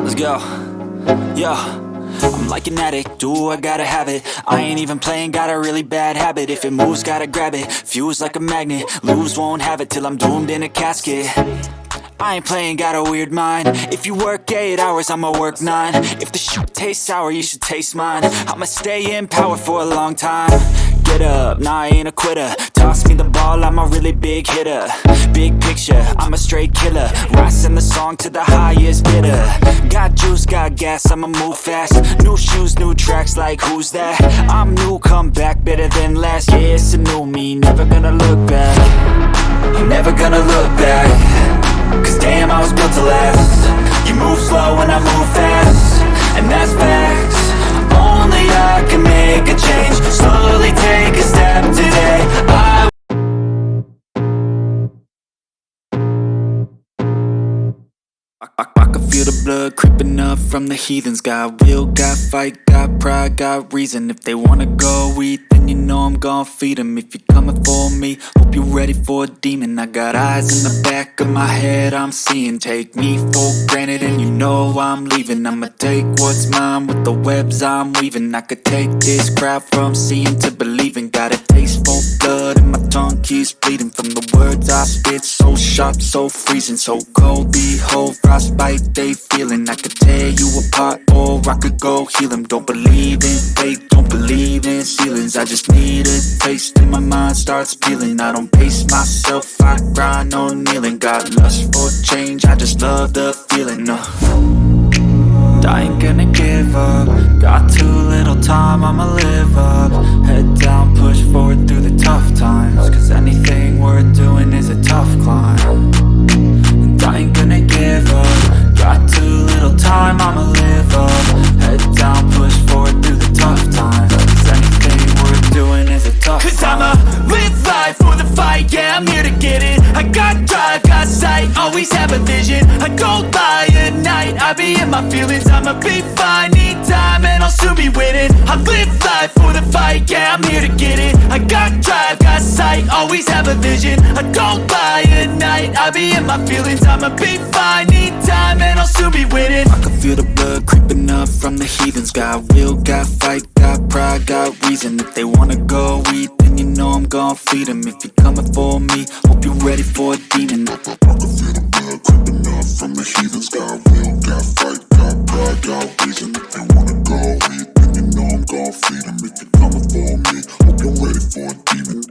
Let's go. Yo, I'm like an addict, ooh, I gotta have it. I ain't even playing, got a really bad habit. If it moves, gotta grab it, fuse like a magnet. Lose, won't have it till I'm doomed in a casket. I ain't playing, got a weird mind. If you work 8 hours, I'ma work 9. If the shit tastes sour, you should taste mine. I'ma stay in power for a long time. Get up, nah, I ain't a quitter. Toss me the ball, I'm a really big hitter. Big picture, I'm a straight killer. Rising the song to the highest bidder. Got juice, got gas, I'ma move fast. New shoes, new tracks, like who's that? I'm new, come back, better than last. Yeah, it's a new me, never gonna look back. I'm never gonna look back. Cause damn, I was built to last. You move slow and I move fast, and that's facts. Only I can make a change. Slowly take a step today. I can feel the blood creeping up from the heathens. Got will, got fight, got pride, got reason. If they wanna go eat, then you know I'm gon' feed them. If you're coming for me, hope you're ready for a demon. I got eyes in the back of my head, I'm seeing. Take me for granted and you know I'm leaving. I'ma take what's mine with the webs I'm weaving. I could take this crowd from seeing to believing. Got a taste for blood and my tongue keeps bleeding. From the words I spit, so sharp, so freezing. So cold, behold, frostbite they feeling. I could tear you apart or I could go heal them. Don't believe in fate, don't believe in ceilings. I just need a taste and my mind starts peeling. I don't pace myself, I grind on kneeling. Got lust for change, I just love the feeling. I ain't gonna give up. Got too little time, I'ma live up. Head down, push forward through the tough times. Cause anything worth doing is a tough climb. And I ain't gonna give up. Got too little time, I'ma live up. Head down, push forward through the tough times. Cause anything worth doing is a tough climb. Cause I'ma live life for the fight, yeah, I'm here to get it. I got drive, got sight, always have a vision. I don't lie at night, I be in my feelings. I'ma be fine, need time and I'll soon be winning. I live life for the fight, yeah, I'm here to get it. I got drive, got sight, always have a vision. I don't lie at night, I be in my feelings. I'ma be fine, need time and I'll soon be winning. I can feel the blood creeping up from the heathens. Got will, got fight, got pride, got reason. If they wanna go eat, then you know I'm gon' feed them. If you're coming for me, hope you're ready for a demon. I can feel the blood creeping up from the heathens. Got will, got fight, got pride, got reason. If they wanna go eat, then you know I'm gon' feed them. If you're coming for me, hope you're ready for a demon.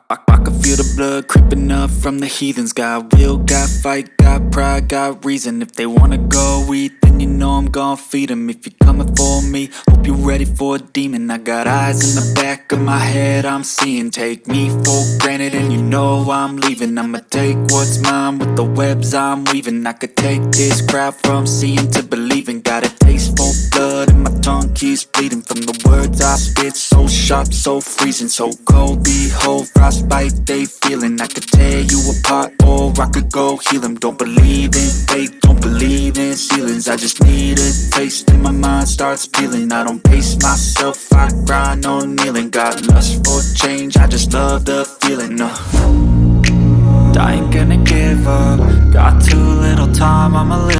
I can feel the blood creeping up from the heathens. Got will, got fight, got pride, got reason. If they wanna go eat, then you know I'm gon' feed them. If you're coming for me, hope you're ready for a demon. I got eyes in the back of my head, I'm seeing. Take me for granted and you know I'm leaving. I'ma take what's mine with the webs I'm weaving. I could take this crowd from seeing to believing. Got a taste for blood and my tongue keeps bleeding. From the words I spit, so sharp, so freezing. So cold, behold, frostbite they feeling. I could tear you apart or I could go heal them. Don't believe in fate, don't believe in ceilings. I just need a taste and my mind starts peeling. I don't pace myself, I grind on kneeling. Got lust for change, I just love the feeling. I ain't gonna give up. Got too little time, I'ma live